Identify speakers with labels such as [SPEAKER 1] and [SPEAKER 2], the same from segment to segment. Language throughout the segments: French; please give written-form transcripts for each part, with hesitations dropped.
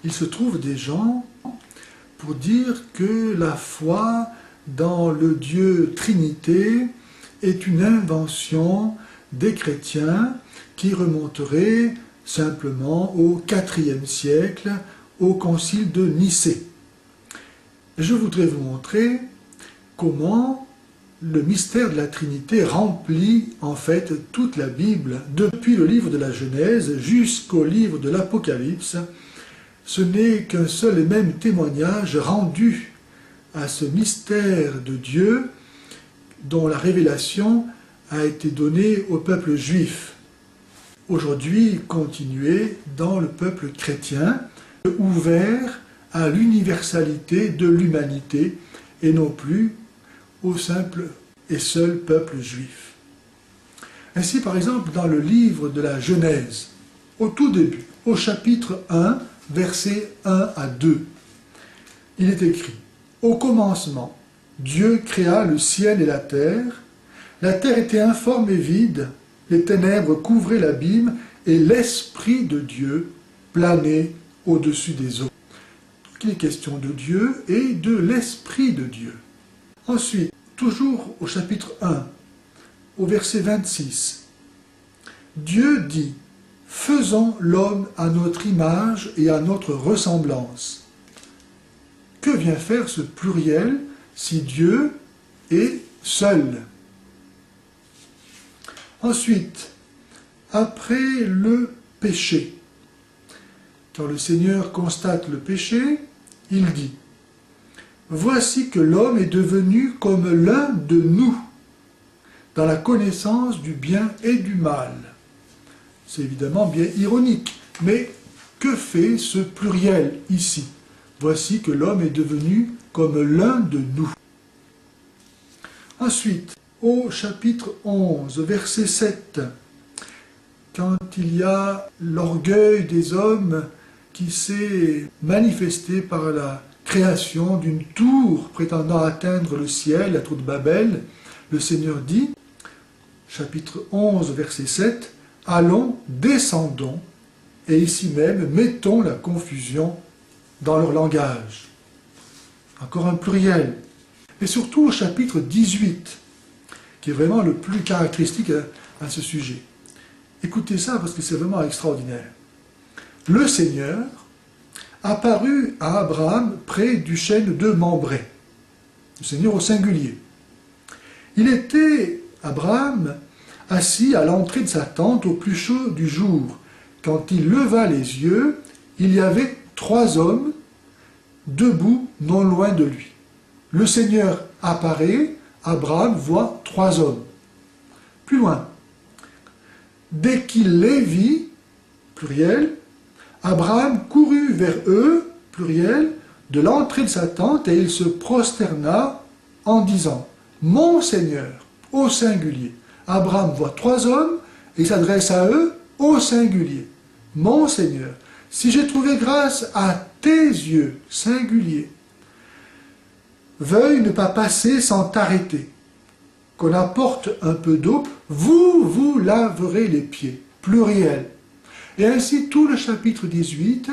[SPEAKER 1] il se trouve des gens pour dire que la foi dans le Dieu Trinité est une invention des chrétiens qui remonterait simplement au IVe siècle, au concile de Nicée. Je voudrais vous montrer comment le mystère de la Trinité remplit en fait toute la Bible, depuis le livre de la Genèse jusqu'au livre de l'Apocalypse. Ce n'est qu'un seul et même témoignage rendu à ce mystère de Dieu dont la révélation a été donnée au peuple juif. Aujourd'hui, continué dans le peuple chrétien, ouvert à l'universalité de l'humanité et non plus au simple et seul peuple juif. Ainsi, par exemple, dans le livre de la Genèse, au tout début, au chapitre 1, versets 1 à 2, il est écrit « Au commencement, Dieu créa le ciel et la terre était informe et vide, les ténèbres couvraient l'abîme, et l'Esprit de Dieu planait au-dessus des eaux. » Il est question de Dieu et de l'Esprit de Dieu. Ensuite, toujours au chapitre 1, au verset 26, Dieu dit « Faisons l'homme à notre image et à notre ressemblance. » Que vient faire ce pluriel si Dieu est seul? Ensuite, après le péché, quand le Seigneur constate le péché, il dit « Voici que l'homme est devenu comme l'un de nous, dans la connaissance du bien et du mal. » C'est évidemment bien ironique, mais que fait ce pluriel ici? Voici que l'homme est devenu comme l'un de nous. Ensuite, au chapitre 11, verset 7, quand il y a l'orgueil des hommes qui s'est manifesté par la création d'une tour prétendant atteindre le ciel, la tour de Babel, le Seigneur dit, chapitre 11, verset 7, « Allons, descendons, et ici même, mettons la confusion dans leur langage. » Encore un pluriel. Et surtout au chapitre 18, qui est vraiment le plus caractéristique à ce sujet. Écoutez ça parce que c'est vraiment extraordinaire. Le Seigneur apparut à Abraham près du chêne de Mambré. Le Seigneur au singulier. Il était, Abraham, assis à l'entrée de sa tente au plus chaud du jour. Quand il leva les yeux, il y avait 3 hommes debout non loin de lui. Le Seigneur apparaît, Abraham voit 3 hommes. Plus loin, dès qu'il les vit, pluriel, Abraham courut vers eux, pluriel, de l'entrée de sa tente et il se prosterna en disant « Mon Seigneur » au singulier. Abraham voit 3 hommes et s'adresse à eux au singulier. « Mon Seigneur, si j'ai trouvé grâce à tes yeux, singulier, veuille ne pas passer sans t'arrêter. Qu'on apporte un peu d'eau, vous laverez les pieds. » Pluriel. Et ainsi tout le chapitre 18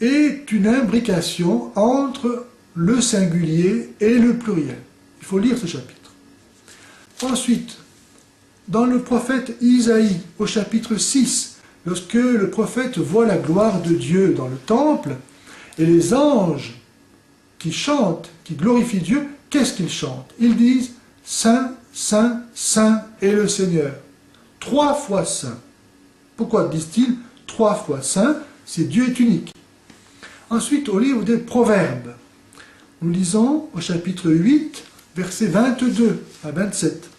[SPEAKER 1] est une imbrication entre le singulier et le pluriel. Il faut lire ce chapitre. Ensuite, dans le prophète Isaïe, au chapitre 6, lorsque le prophète voit la gloire de Dieu dans le temple, et les anges qui chantent, qui glorifient Dieu, qu'est-ce qu'ils chantent? Ils disent « Saint, Saint, Saint est le Seigneur ». 3 fois Saint. Pourquoi disent-ils 3 fois Saint? C'est Dieu est unique. Ensuite, au livre des Proverbes, nous lisons au chapitre 8, versets 22 à 27.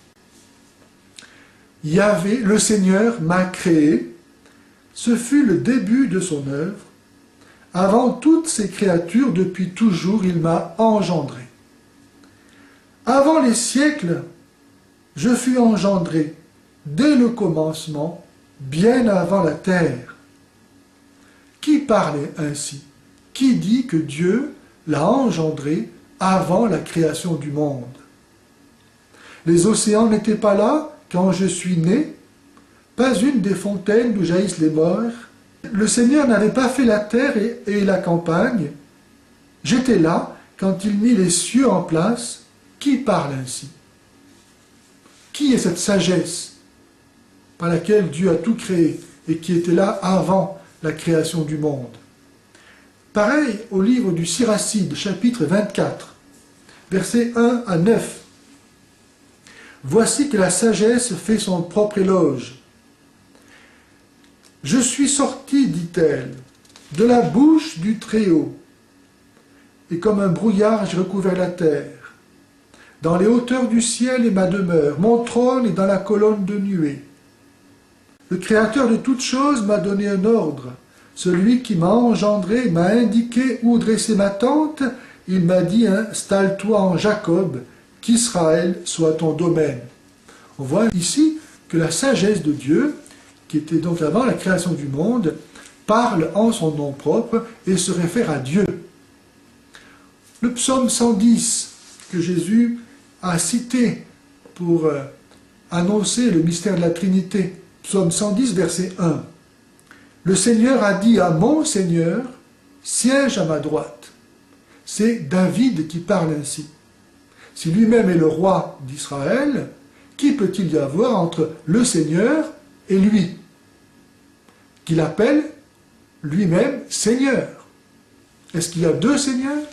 [SPEAKER 1] « Yahvé, le Seigneur, m'a créé, ce fut le début de son œuvre. Avant toutes ses créatures, depuis toujours, il m'a engendré. Avant les siècles, je fus engendré, dès le commencement, bien avant la terre. » Qui parlait ainsi? Qui dit que Dieu l'a engendré avant la création du monde? Les océans n'étaient pas là quand je suis né, pas une des fontaines d'où jaillissent les mers Le Seigneur n'avait pas fait la terre et la campagne. J'étais là quand il mit les cieux en place. Qui parle ainsi? Qui est cette sagesse par laquelle Dieu a tout créé et qui était là avant la création du monde? Pareil au livre du Siracide, chapitre 24, versets 1 à 9. Voici que la sagesse fait son propre éloge. Je suis sortie, dit-elle, de la bouche du Très-Haut, et comme un brouillard j'ai recouvert la terre. Dans les hauteurs du ciel est ma demeure, mon trône est dans la colonne de nuée. Le Créateur de toutes choses m'a donné un ordre. Celui qui m'a engendré m'a indiqué où dresser ma tente. Il m'a dit, installe-toi en Jacob, qu'Israël soit ton domaine. On voit ici que la sagesse de Dieu, qui était donc avant la création du monde, parle en son nom propre et se réfère à Dieu. Le psaume 110 que Jésus a cité pour annoncer le mystère de la Trinité, psaume 110, verset 1. Le Seigneur a dit à mon Seigneur, siège à ma droite. C'est David qui parle ainsi. Si lui-même est le roi d'Israël, qui peut-il y avoir entre le Seigneur et lui, qu'il appelle lui-même Seigneur? Est-ce qu'il y a deux Seigneurs?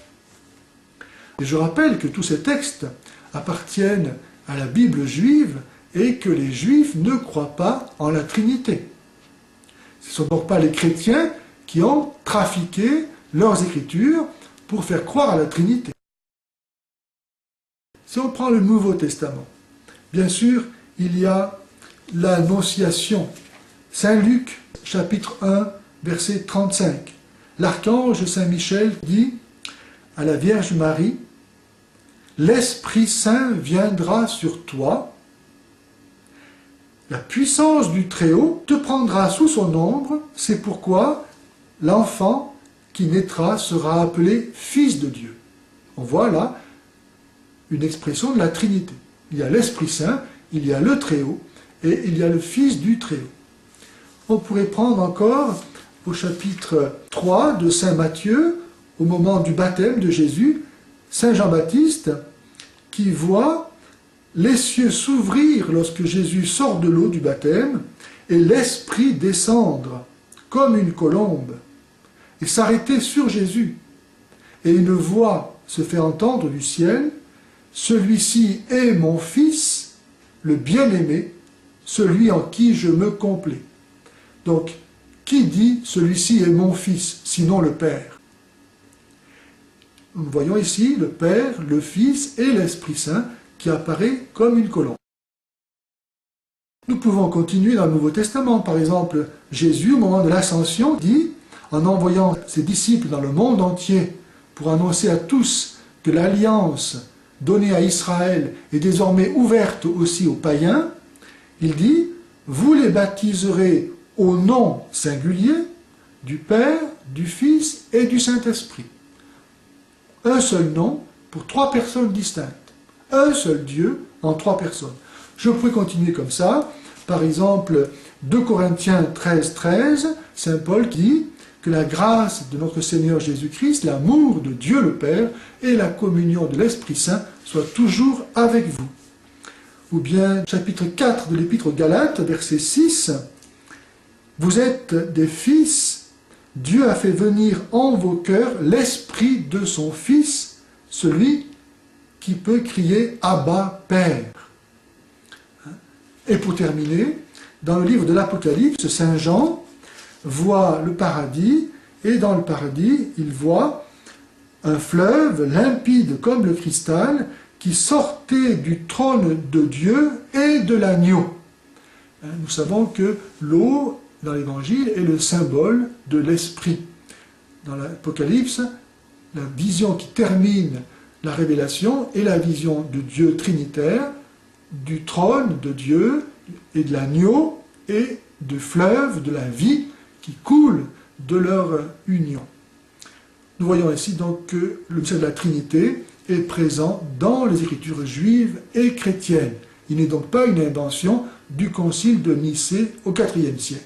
[SPEAKER 1] Et je rappelle que tous ces textes appartiennent à la Bible juive et que les Juifs ne croient pas en la Trinité. Ce ne sont donc pas les chrétiens qui ont trafiqué leurs Écritures pour faire croire à la Trinité. Si on prend le Nouveau Testament, bien sûr, il y a l'Annonciation. Saint Luc, chapitre 1, verset 35. L'archange Saint Michel dit à la Vierge Marie, « L'Esprit Saint viendra sur toi, la puissance du Très-Haut te prendra sous son ombre, c'est pourquoi l'enfant qui naîtra sera appelé Fils de Dieu. » On voit là une expression de la Trinité. Il y a l'Esprit Saint, il y a le Très-Haut, et il y a le Fils du Très-Haut. On pourrait prendre encore au chapitre 3 de Saint Matthieu, au moment du baptême de Jésus, Saint Jean-Baptiste, qui voit les cieux s'ouvrir lorsque Jésus sort de l'eau du baptême, et l'Esprit descendre comme une colombe, et s'arrêter sur Jésus. Et une voix se fait entendre du ciel, « Celui-ci est mon Fils, le bien-aimé, celui en qui je me complais. » Donc, qui dit « Celui-ci est mon Fils » sinon le Père? Nous voyons ici le Père, le Fils et l'Esprit Saint qui apparaît comme une colombe. Nous pouvons continuer dans le Nouveau Testament. Par exemple, Jésus, au moment de l'Ascension, dit, en envoyant ses disciples dans le monde entier pour annoncer à tous que l'alliance donnée à Israël est désormais ouverte aussi aux païens, il dit, vous les baptiserez au nom singulier du Père, du Fils et du Saint-Esprit. Un seul nom pour trois personnes distinctes. Un seul Dieu en trois personnes. Je pourrais continuer comme ça. Par exemple, 2 Corinthiens 13, 13, Saint Paul dit que la grâce de notre Seigneur Jésus-Christ, l'amour de Dieu le Père et la communion de l'Esprit Saint soient toujours avec vous. Ou bien, chapitre 4 de l'Épître aux Galates, verset 6, vous êtes des fils, Dieu a fait venir en vos cœurs l'Esprit de son Fils, celui qui peut crier « Abba, Père ». Et pour terminer, dans le livre de l'Apocalypse, Saint Jean voit le paradis, et dans le paradis, il voit un fleuve limpide comme le cristal qui sortait du trône de Dieu et de l'agneau. Nous savons que l'eau, dans l'Évangile, est le symbole de l'Esprit. Dans l'Apocalypse, la vision qui termine la révélation est la vision de Dieu trinitaire, du trône de Dieu et de l'agneau et du fleuve de la vie qui coule de leur union. Nous voyons ici donc que le mystère de la Trinité est présent dans les Écritures juives et chrétiennes. Il n'est donc pas une invention du Concile de Nicée au IVe siècle.